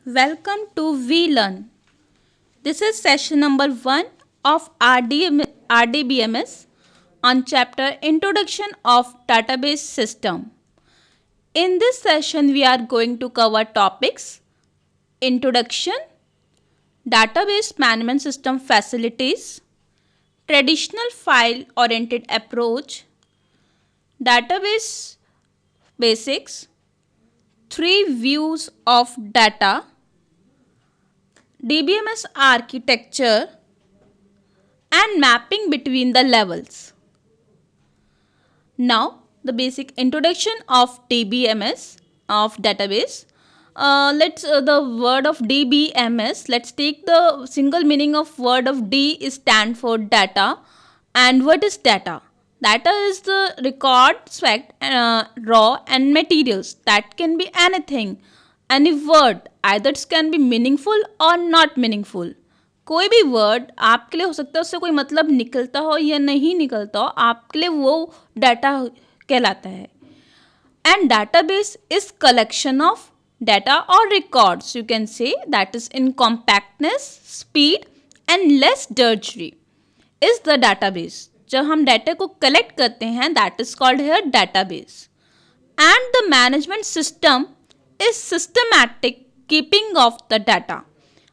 Welcome to VLearn. This is session number 1 of RDBMS on chapter Introduction of Database System. In this session, we are going to cover topics Introduction, Database Management System Facilities, Traditional File-Oriented Approach, Database Basics, 3 Views of Data, DBMS architecture and mapping between the levels. Now, the basic introduction of DBMS of database. Let's the word of DBMS. Let's take the single meaning of word of D is stand for data. And what is data? Data is the records, fact, raw and materials. That can be anything, any word. Either it can be meaningful or not meaningful. कोई भी word आपके लिए हो सकता है उससे कोई मतलब निकलता हो या नहीं निकलता हो, आपके लिए वो डाटा कहलाता है. And database is collection of data or records, you can say, that is in compactness, speed and less drudgery is the database. जब हम डाटा को कलेक्ट करते हैं, that is called here database. And the management system is systematic keeping of the data.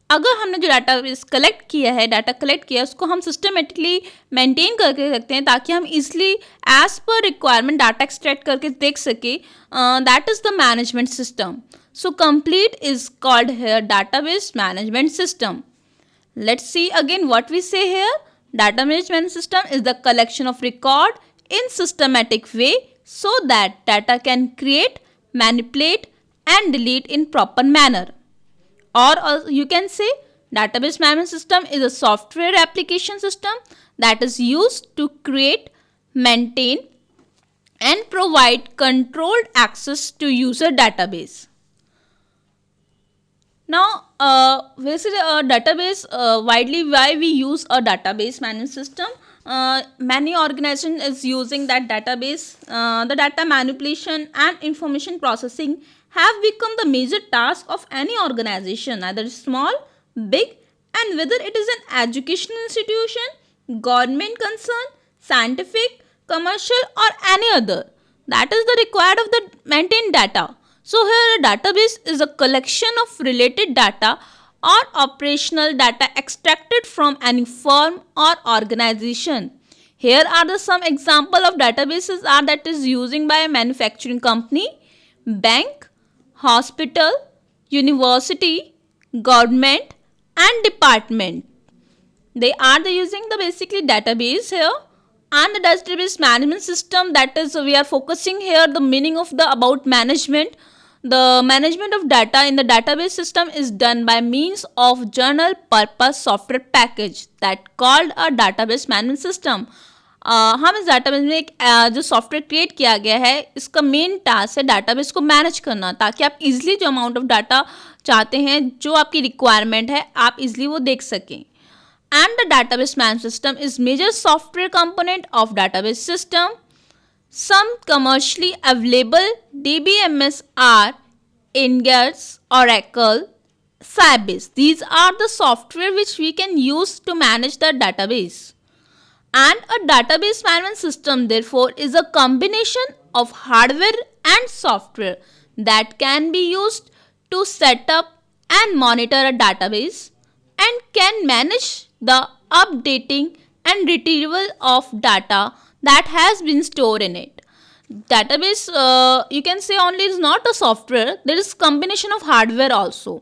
अगर हमने जो database collect किया है, डाटा कलेक्ट किया है, उसको हम सिस्टमेटिकली मेंटेन करके रखते हैं ताकि हम easily as per requirement data extract करके देख सके. That is the management system. So complete is called here database management system. Let's see again what we say here. Data management system is the collection of record in systematic way so that data can create, manipulate and delete in proper manner. Or you can say database management system is a software application system that is used to create, maintain and provide controlled access to user database. Now, basically a database, widely why we use a database management system. Many organizations is using that database. The data manipulation and information processing have become the major task of any organization, either small, big, and whether it is an educational institution, government concern, scientific, commercial, or any other. That is the required of the maintained data. So here a database is a collection of related data or operational data extracted from any firm or organization. Here are the some example of databases are that is using by a manufacturing company, bank, hospital, university, government and department. They are using the basically database here. And the database management system, that is we are focusing here the meaning of the about management. The management of data in the database system is done by means of general purpose software package that called a database management system. हम इस database में एक जो software create किया गया है, इसका main task है डाटाबेस को मैनेज करना ताकि आप इजीली जो अमाउंट ऑफ डाटा चाहते हैं, जो आपकी रिक्वायरमेंट है, आप इजीली वो देख सकें. And the database management system is major software component of database system. Some commercially available DBMS are Ingres, Oracle, Sybase. These are the software which we can use to manage the database. And a database management system therefore is a combination of hardware and software that can be used to set up and monitor a database and can manage the updating and retrieval of data that has been stored in it. Database, you can say only is not a software, there is combination of hardware also.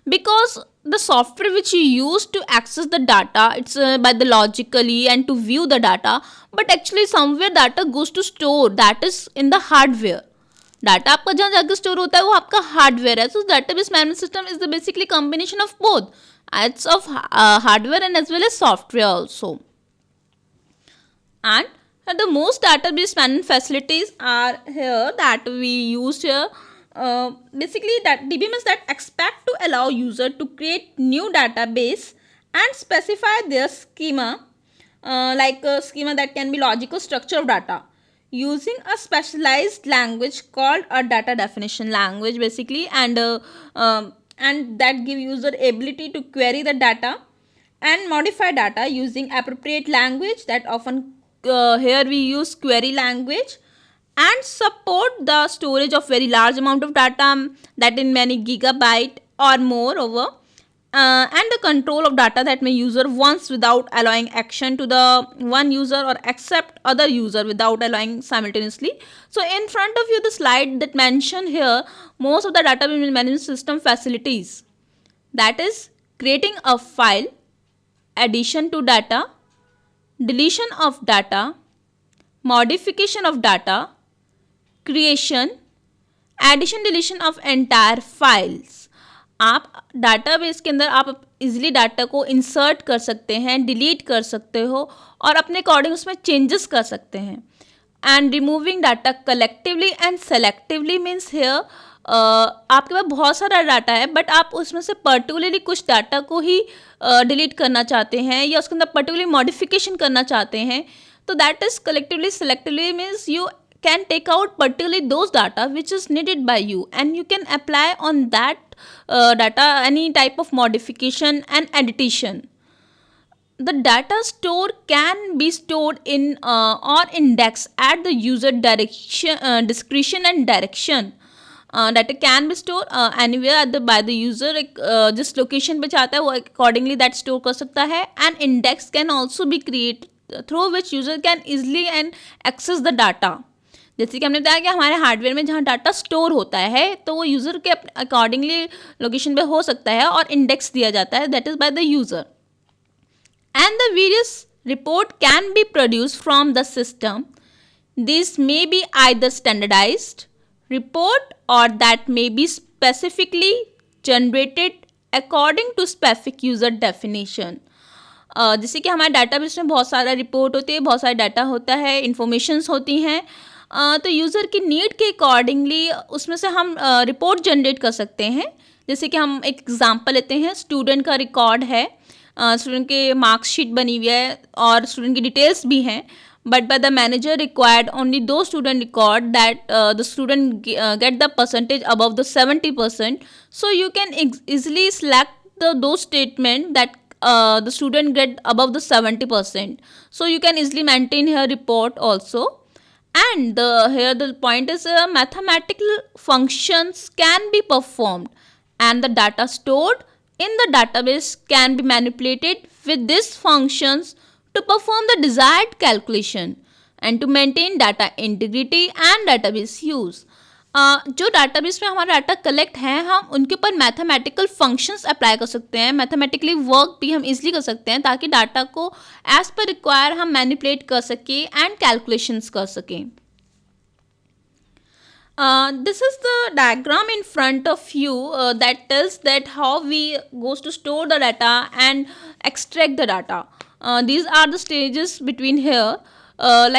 Because the software which you use to access the data, it's by the logically and to view the data, but actually somewhere data goes to store, that is in the hardware. Data आपका जहाँ जाकर store होता है वो आपका hardware है. सो database management system is the basically combination of both. It's of hardware and as well as software also. And the most database management facilities are here that we used here. Basically that DBMS that expect to allow user to create new database and specify their schema, like a schema that can be logical structure of data using a specialized language called a data definition language basically. And and that give user ability to query the data and modify data using appropriate language. That often here we use query language, and support the storage of very large amount of data, that in many gigabyte or more over, and the control of data that may user wants without allowing action to the one user or accept other user without allowing simultaneously. So in front of you the slide that mention here most of the database management system facilities, that is creating a file, addition to data, deletion of data, modification of data, creation, addition deletion of entire files. आप database के अंदर आप easily data को insert कर सकते हैं, delete कर सकते हो और अपने अकॉर्डिंग उसमें चेंजेस कर सकते हैं. And removing data collectively and selectively means here आपके पास बहुत सारा डाटा है बट आप उसमें से पर्टिकुलरली कुछ डाटा को ही डिलीट करना चाहते हैं या उसके अंदर पर्टिकुलरली मॉडिफिकेशन करना चाहते हैं. तो that is collectively selectively means you can take out particularly those data which is needed by you and you can apply on that data any type of modification and addition. The data store can be stored in or indexed at the user discretion and direction. Data can be stored anywhere at the by the user. जिस location पे चाहता है वो accordingly that store कर सकता है. And index can also be created through which user can easily and access the data. जैसे कि हमने बताया कि हमारे हार्डवेयर में जहाँ डाटा स्टोर होता है तो वो यूज़र के अकॉर्डिंगली लोकेशन पे हो सकता है और इंडेक्स दिया जाता है, that is by the user. And the various report can be produce from the system. This may be either standardized report और that may be specifically generated according to specific user definition. जैसे कि हमारे database में बहुत सारा report होती है, बहुत सारा डाटा होता है, इंफॉर्मेशंस होती हैं. तो यूज़र की नीड के अकॉर्डिंगली उसमें से हम रिपोर्ट जनरेट कर सकते हैं. जैसे कि हम एक एग्जांपल लेते हैं, स्टूडेंट का रिकॉर्ड है, स्टूडेंट के मार्क्सशीट बनी हुई है और स्टूडेंट की डिटेल्स भी हैं, but by the manager required only those student record that the student get the percentage above the 70%. So you can easily select those statement that the student get above the 70%. So you can easily maintain here report also. And here the point is mathematical functions can be performed and the data stored in the database can be manipulated with these functions to perform the desired calculation and to maintain data integrity and database use. जो database में हमारा data collect है हम उनके ऊपर mathematical functions apply कर सकते हैं, मैथमेटिकली वर्क भी हम इजीली कर सकते हैं ताकि डाटा को एज पर रिक्वायर हम मैनिपुलेट कर सकें एंड कैलकुलेशंस कर सकें. This is the diagram in front of you that tells that how we goes to store the data and extract the data. These are the stages between here.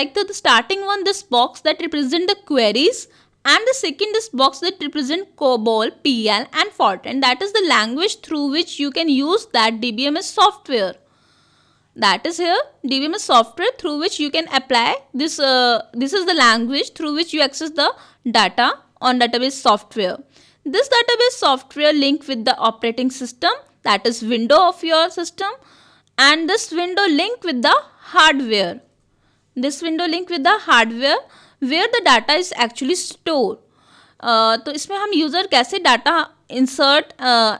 Like the starting one, this box that represent the queries, and the second is box that represent COBOL, PL and Fortran. That is the language through which you can use that DBMS software. That is here DBMS software through which you can apply this. This is the language through which you access the data on database software. This database software link with the operating system, that is window of your system, and this window link with the hardware. This window link with the hardware where the data is actually stored. तो इसमें हम user कैसे data insert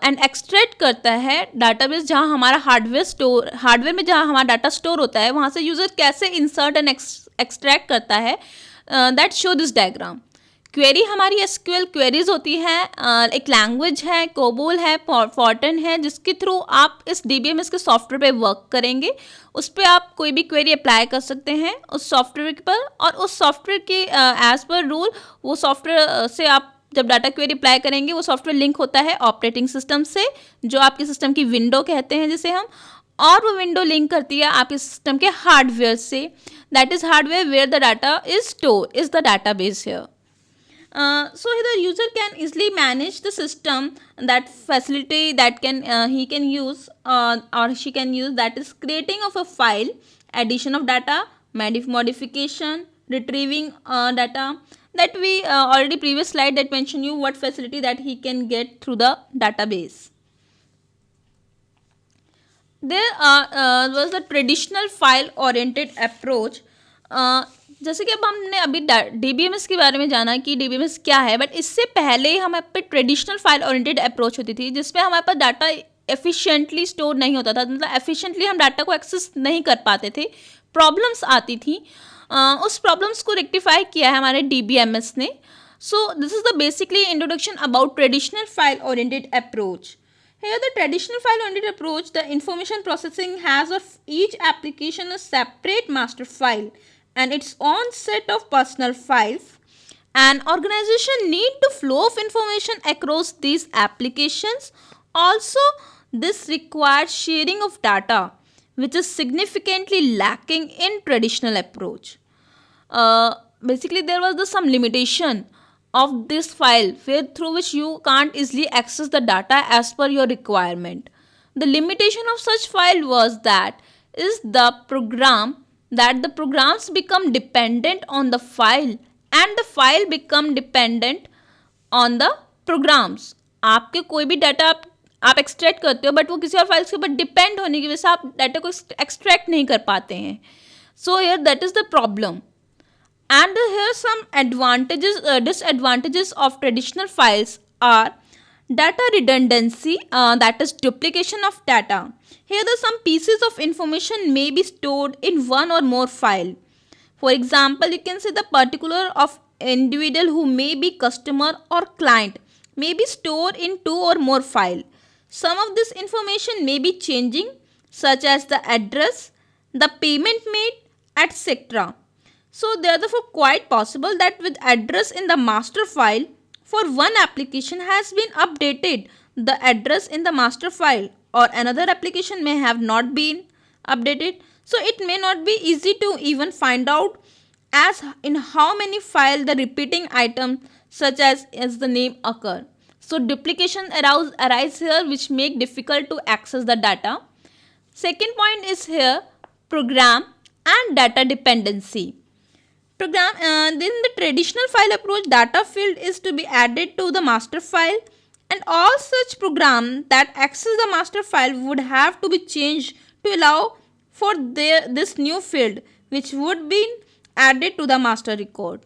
and extract करता है database जहाँ हमारा hardware में जहाँ हमारा डाटा स्टोर होता है वहाँ से यूज़र कैसे इंसर्ट एंड एक्सट्रैक्ट करता है, that show this diagram. Query हमारी एसक्यूएल क्वेरीज होती हैं, एक लैंग्वेज है, कोबोल है, फॉर्टन है, जिसके थ्रू आप इस डीबीएमएस के सॉफ्टवेयर पे वर्क करेंगे. उस पर आप कोई भी क्वेरी अप्लाई कर सकते हैं उस सॉफ्टवेयर पर और उस सॉफ्टवेयर के एज पर रूल वो सॉफ्टवेयर से आप जब डाटा क्वेरी अप्लाई करेंगे वो सॉफ्टवेयर लिंक होता है ऑपरेटिंग सिस्टम से, जो आपके सिस्टम की विंडो कहते हैं जिसे हम, और वो विंडो लिंक करती है आपके सिस्टम के हार्डवेयर से. That is hardware where the data is store is the database here. So the user can easily manage the system, that facility that he can use or she can use, that is creating of a file, addition of data, modification, retrieving data, that we already previous slide that mentioned you what facility that he can get through the database. There was the traditional file oriented approach. जैसे कि अब हमने अभी DBMS के बारे में जाना कि DBMS क्या है, बट इससे पहले हमारे पे ट्रेडिशनल फाइल ओरिएंटेड अप्रोच होती थी जिसमें हमारे पास डाटा एफिशिएंटली स्टोर नहीं होता था, मतलब एफिशिएंटली हम डाटा को एक्सेस नहीं कर पाते थे, प्रॉब्लम्स आती थी. उस प्रॉब्लम्स को रेक्टिफाई किया है हमारे DBMS ने. So this is the basically introduction about traditional file oriented approach. Here the traditional file oriented approach, the information processing has of each application a separate master file and its own set of personal files. An organization need to flow of information across these applications. Also, this requires sharing of data, which is significantly lacking in traditional approach. Basically, there was some limitation of this file through which you can't easily access the data as per your requirement. The limitation of such file was that the programs become dependent on the file and the file become dependent on the programs. आपके कोई भी data आप extract करते हो but वो किसी और files के ऊपर डिपेंड होने की वजह से आप डाटा को एक्सट्रैक्ट नहीं कर पाते हैं. So here that is the problem. And here some disadvantages of traditional files are data redundancy, that is duplication of data. Here some pieces of information may be stored in one or more file. For example, you can say the particular of individual who may be customer or client may be stored in two or more file. Some of this information may be changing, such as the address, the payment made, etc. So therefore quite possible that with address in the master file for one application has been updated the address in the master file or another application may have not been updated. So it may not be easy to even find out as in how many file the repeating item such as the name occur. So duplication arise here which make difficult to access the data. Second point is here program and data dependency. Then the traditional file approach, data field is to be added to the master file and all such program that access the master file would have to be changed to allow for this new field which would be added to the master record.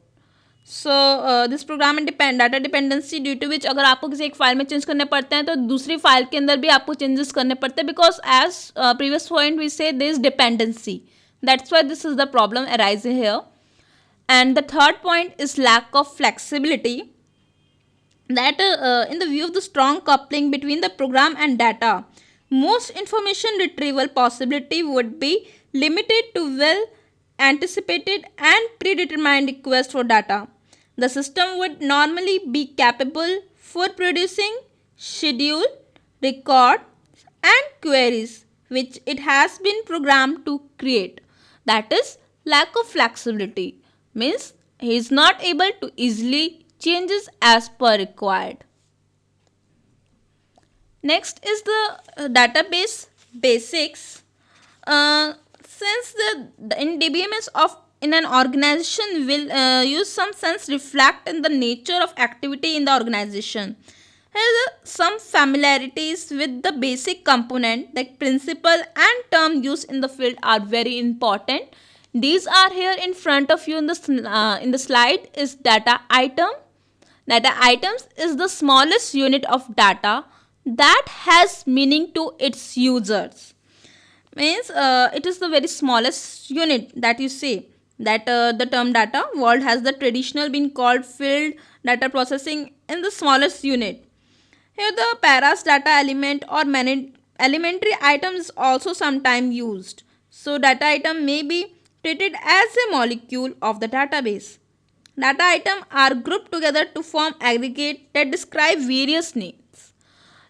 So this program and data dependency due to which अगर आपको किसी एक file में change करने पड़ते हैं तो दूसरी फाइल के अंदर भी आपको चेंजेस करने पड़ते हैं because as previous point we say there is dependency. That's why this is the problem arising here. And the third point is lack of flexibility, that in the view of the strong coupling between the program and data, most information retrieval possibility would be limited to well anticipated and predetermined requests for data. The system would normally be capable for producing schedule, record and queries which it has been programmed to create. That is lack of flexibility. Means he is not able to easily changes as per required. Next is the database basics. Since in DBMS of in an organization will use some sense reflect in the nature of activity in the organization. Here some familiarities with the basic component like principle and term used in the field are very important. These are here in front of you in the slide is data item. Data items is the smallest unit of data that has meaning to its users. Means it is the very smallest unit that you say that the term data world has the traditional been called field data processing in the smallest unit. Here the paras data element or elementary items is also sometimes used. So data item may be treated as a molecule of the database. Data items are grouped together to form aggregate that describe various names.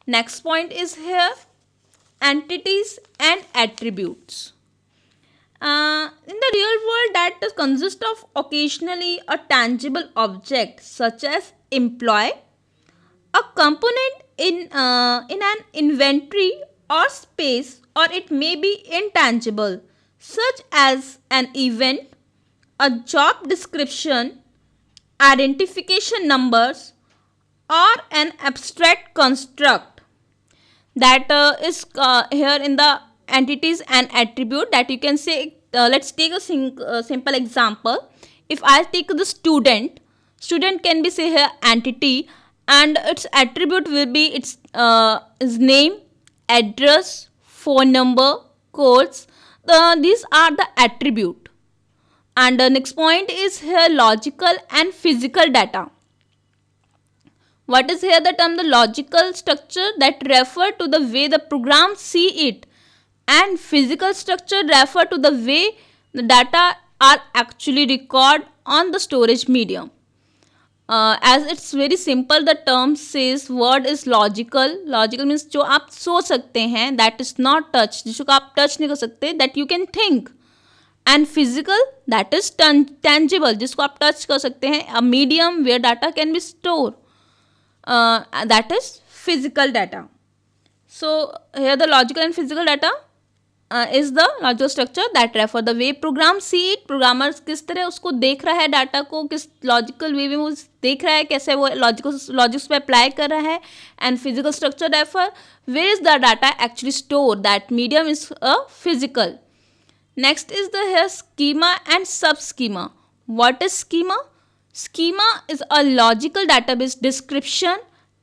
Next point is here entities and attributes. In the real world, that consists of occasionally a tangible object such as employee, a component in an inventory or space, or it may be intangible such as an event, a job description, identification numbers or an abstract construct that is here in the entities and attribute that you can say. Let's take a simple example. If I take the student can be say here entity, and its attribute will be its his name, address, phone number, codes. These are the attribute. And the next point is here logical and physical data. What is here the term? The logical structure that refer to the way the program see it, and physical structure refer to the way the data are actually recorded on the storage medium. As it's very simple, the term says word is logical. Logical means जो आप सोच सकते हैं, that is not touch, जिसको आप touch नहीं कर सकते, that you can think. And physical, that is tangible, जिसको आप touch कर सकते हैं, a medium where data can be stored. That is physical data. So here the logical and physical data is the logical structure that refer the way program see it. Programmer किस तरह उसको देख रहा है data को, किस logical वे में वो देख रहा है, कैसे वो लॉजिक्स पे अप्लाई कर रहा है. And physical structure refer where is the data actually stored, that medium is a physical. Next is the here schema and sub-schema. What is schema? Schema is a logical database description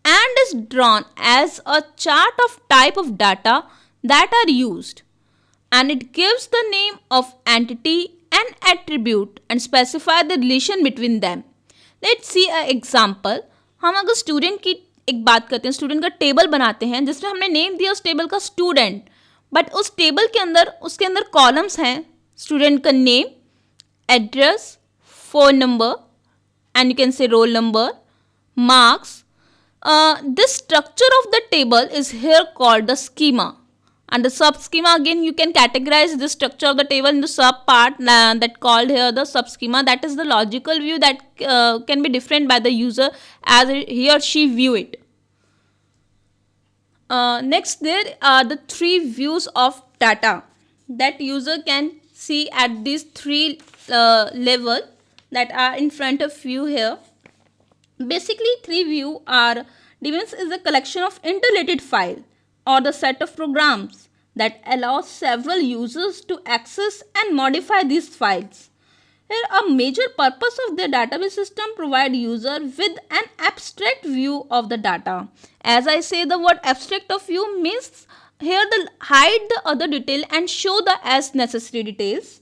and is drawn as a chart of type of data that are used, and it gives the name of entity and attribute and specify the relation between them. Let's see an example. हम अगर student की एक बात करते हैं, student का table बनाते हैं जिसमें हमने नेम दिया उस टेबल का स्टूडेंट, बट उस टेबल के अंदर उसके अंदर कॉलम्स हैं स्टूडेंट का name, address, phone number, and you can say roll number, marks. This structure of the table is here called the schema. And the sub schema, again you can categorize the structure of the table into sub part that called here the sub schema. That is the logical view that can be different by the user as he or she view it. Next, there are the three views of data that user can see at these three level that are in front of you here. Basically, three view are DBMS is a collection of interrelated file or the set of programs that allows several users to access and modify these files. Here, a major purpose of the database system provide user with an abstract view of the data. As I say, the word abstract of view means here the hide the other detail and show the as necessary details.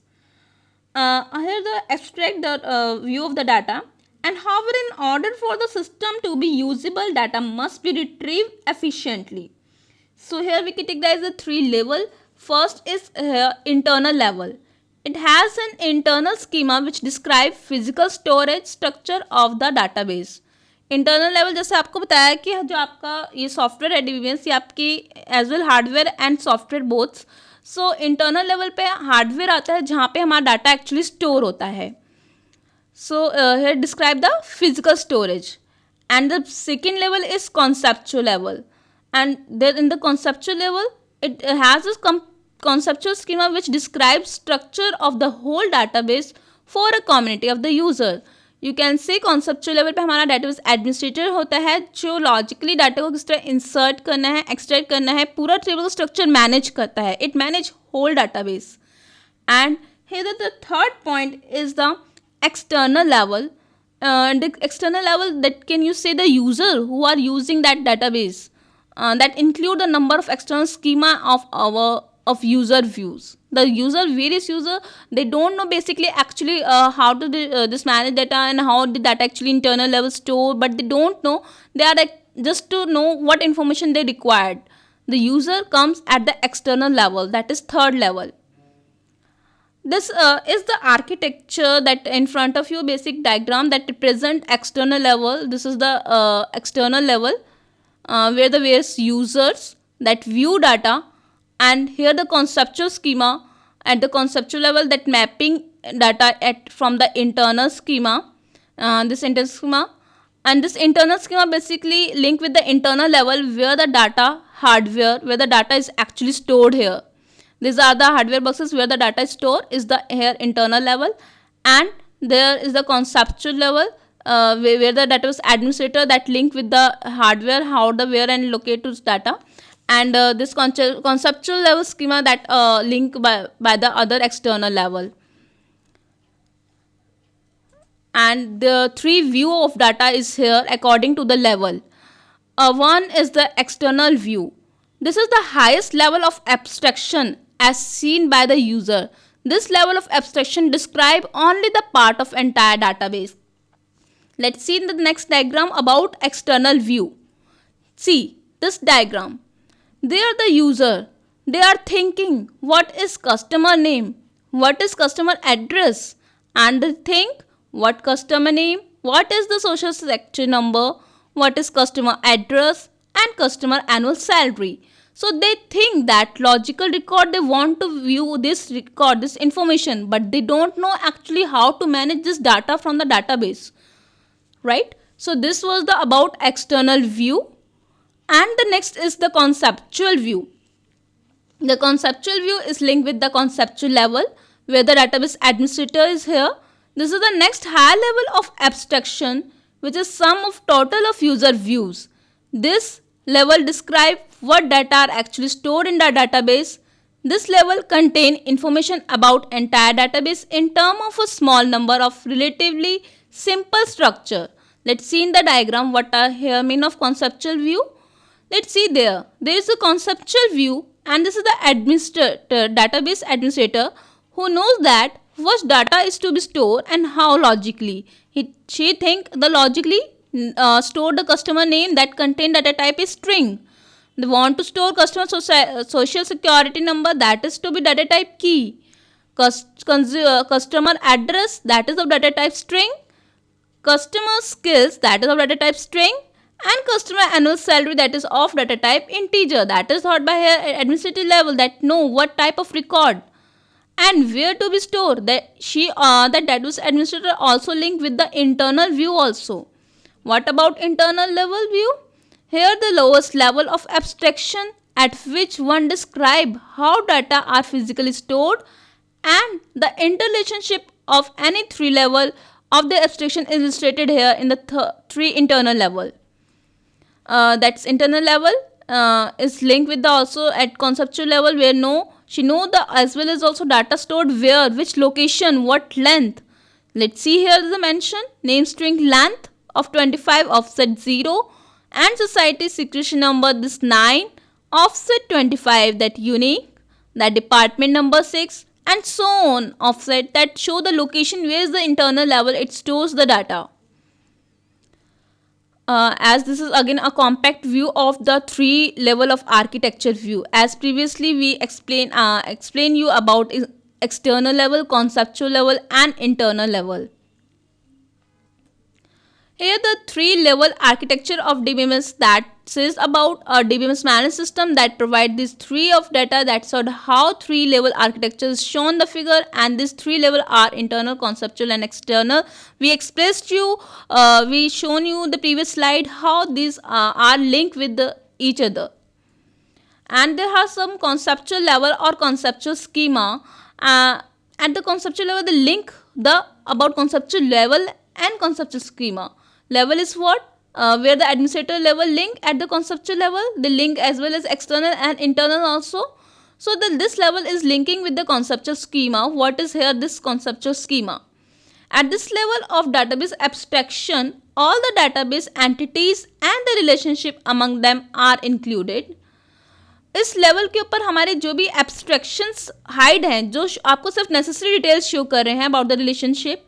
Here the abstract the view of the data, and however in order for the system to be usable, data must be retrieved efficiently. So here we categorize the three level. First is internal level. It has an internal schema which describes physical storage structure of the database. Internal level जैसे आपको बताया कि जो आपका ये software है DBMS, ये आपकी as well hardware and software boths. So internal level पे हार्डवेयर आता है जहाँ पे हमारा डाटा एक्चुअली स्टोर होता है. So here describe the physical storage. And the second level is conceptual level, and there in the conceptual level it has a conceptual schema which describes structure of the whole database for a community of the user. You can say conceptual level पे हमारा database administrator होता है जो logically data को किस तरह insert करना है, extract करना है, पूरा table structure manage करता है. It manage whole database. And here the third point is the external level. The external level, that can you say the user who are using that database. That include a number of external schema of user views. The user, various user, they don't know basically actually how to this manage data and how the data actually internal level store, but they don't know. They are like just to know what information they required. The user comes at the external level, that is third level. This is the architecture that in front of you, basic diagram that represent external level. This is the external level. Where the various users that view data, and here the conceptual schema at the conceptual level that mapping data from the internal schema, this internal schema, and this internal schema basically link with the internal level where the data hardware, where the data is actually stored here. These are the hardware boxes where the data is stored is the here internal level, and there is the conceptual level where the database administrator that link with the hardware, how the where and locate to data, and this conceptual level schema that link by the other external level. And the three view of data is here according to the level. One is the external view. This is the highest level of abstraction as seen by the user. This level of abstraction describe only the part of entire database. Let's see in the next diagram about external view. See this diagram. They are the user. They are thinking what is customer name, what is customer address, and they think what customer name, what is the social security number, what is customer address, and customer annual salary. So they think that logical record, they want to view this record, this information, but they don't know actually how to manage this data from the database, right? So this was the about external view. And the next is the conceptual view. The conceptual view is linked with the conceptual level where the database administrator is here. This is the next higher level of abstraction, which is sum of total of user views. This level describes what data are actually stored in the database. This level contains information about entire database in terms of a small number of relatively simple structure. Let's see in the diagram what are here mean of conceptual view. Let's see there. There is a conceptual view, and this is the administrator, database administrator, who knows that what data is to be stored and how logically. She think the logically store the customer name that contain data type is string. They want to store customer social security number, that is to be data type key. Customer address, that is of data type string. Customer skills, that is of data type string. And customer annual salary, that is of data type integer. That is thought by here administrative level that know what type of record and where to be stored. That database administrator also linked with the internal view also. What about internal level view? Here the lowest level of abstraction at which one describe how data are physically stored, and the interrelationship of any three level of the abstraction is illustrated here in the three internal level. That's internal level is linked with the also at conceptual level where she know the as well as also data stored where, which location, what length. Let's see here the mention name string length of 25 offset 0 and society secretion number this 9 offset 25 that unique, that department number 6 and so on offset that show the location where is the internal level it stores the data. As this is again a compact view of the three level of architecture view. As previously we explain you about external level, conceptual level and internal level. Here the three level architecture of DBMS that says about a DBMS management system that provide these three of data, that sort how three level architecture is shown the figure, and these three level are internal, conceptual and external. We expressed you, we shown you the previous slide how these are linked with each other. And there are some conceptual level or conceptual schema. At the conceptual level, they link the about conceptual level and conceptual schema. Level is what? Where the administrator level link at the conceptual level, they link as well as external and internal also. So this level is linking with the conceptual schema. What is here this conceptual schema? At this level of database abstraction, all the database entities and the relationship among them are included. इस level के ऊपर हमारे जो भी abstractions hide हैं, जो आपको सिर्फ नेसेसरी डिटेल्स शो कर रहे हैं about the relationship,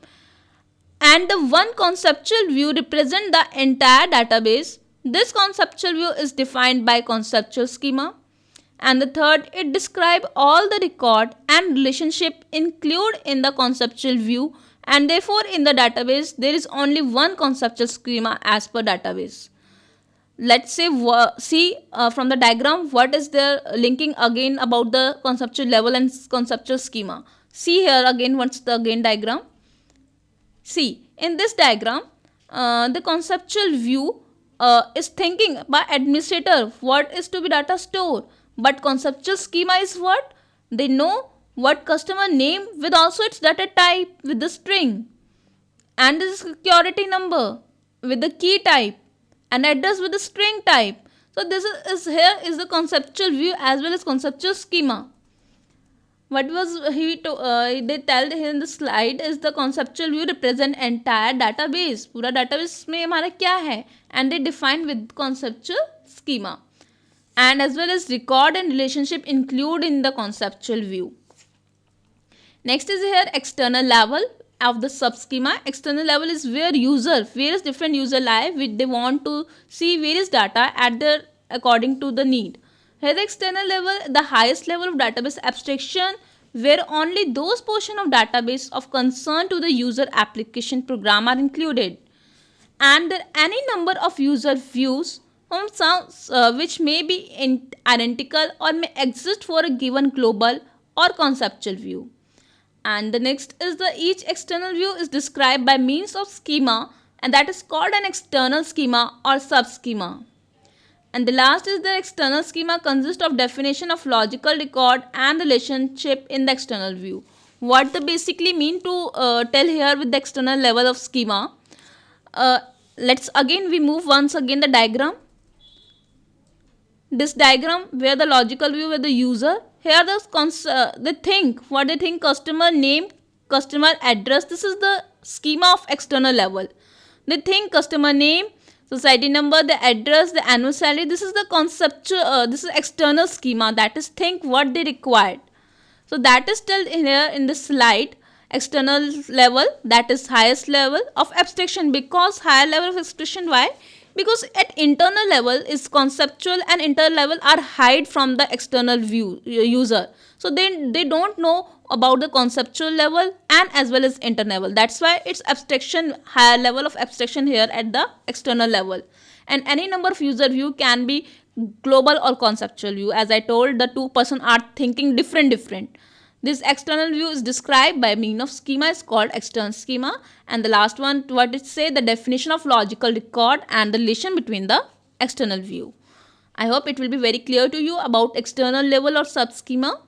and the one conceptual view represent the entire database. This conceptual view is defined by conceptual schema. And the third, it describe all the record and relationship included in the conceptual view, and therefore in the database there is only one conceptual schema as per database. Let's say see from the diagram what is there linking again about the conceptual level and conceptual schema. See here again what's the again diagram. See, in this diagram, the conceptual view is thinking by administrator what is to be data stored. But conceptual schema is what? They know what customer name with also its data type with the string. and the security number with the key type and address with the string type. So this is here is the conceptual view as well as conceptual schema. What was they tell here in the slide is the conceptual view represent entire database. पूरा database में हमारा क्या है, and they define with conceptual schema, and as well as record and relationship include in the conceptual view. Next is here external level of the subschema. External level is where various different user lie which they want to see various data at their according to the need. Here the external level, the highest level of database abstraction where only those portion of database of concern to the user application program are included, and there any number of user views from some which may be identical or may exist for a given global or conceptual view. And the next is the each external view is described by means of schema, and that is called an external schema or subschema. And the last is the external schema consists of definition of logical record and relationship in the external view. What they basically mean to tell here with the external level of schema. Let's again we move once again the diagram. This diagram where the logical view with the user, here they think what they think, customer name, customer address. This is the schema of external level. They think customer name, society number, the address, the annual salary. This is the conceptual this is external schema, that is think what they required. So that is still here in this slide. External level, that is highest level of abstraction. Because higher level of abstraction, why? Because at internal level is conceptual and internal level are hide from the external view user. So they don't know about the conceptual level and as well as internal level. That's why it's abstraction, higher level of abstraction here at the external level. And any number of user view can be global or conceptual view. As I told, the two person are thinking different. This external view is described by means of schema is called external schema. And the last one, what it say, the definition of logical record and the relation between the external view. I hope it will be very clear to you about external level or subschema.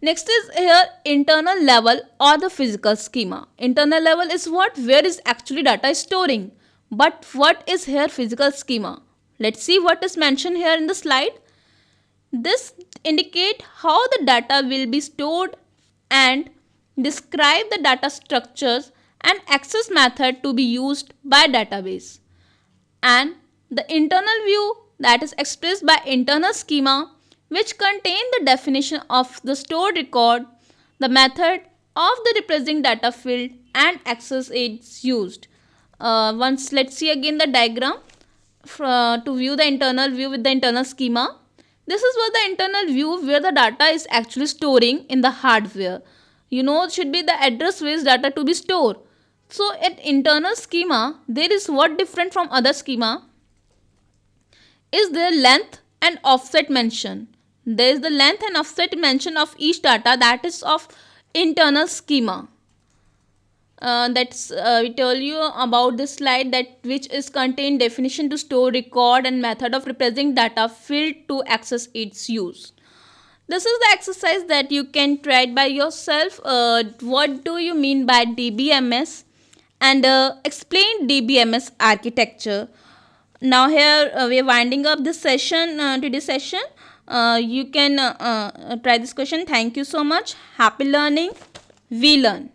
Next is here internal level or the physical schema. Internal level is what? Where is actually data is storing. But what is here physical schema? Let's see what is mentioned here in the slide. This indicate how the data will be stored and describe the data structures and access method to be used by database. And the internal view, that is expressed by internal schema, which contain the definition of the stored record, the method of the representing data field and access aids used. Once let's see again the diagram to view the internal view with the internal schema. This is what the internal view where the data is actually storing in the hardware. You know, it should be the address where data to be stored. So at internal schema, there is what different from other schema is their length and offset mention. There is the length and offset mention of each data, that is of internal schema. We tell you about this slide, that which is contain definition to store record and method of representing data field to access its use. This is the exercise that you can try it by yourself. What do you mean by DBMS, and explain DBMS architecture. Now here we are winding up this session, today's session. You can try this question. Thank you so much. Happy learning. We learn.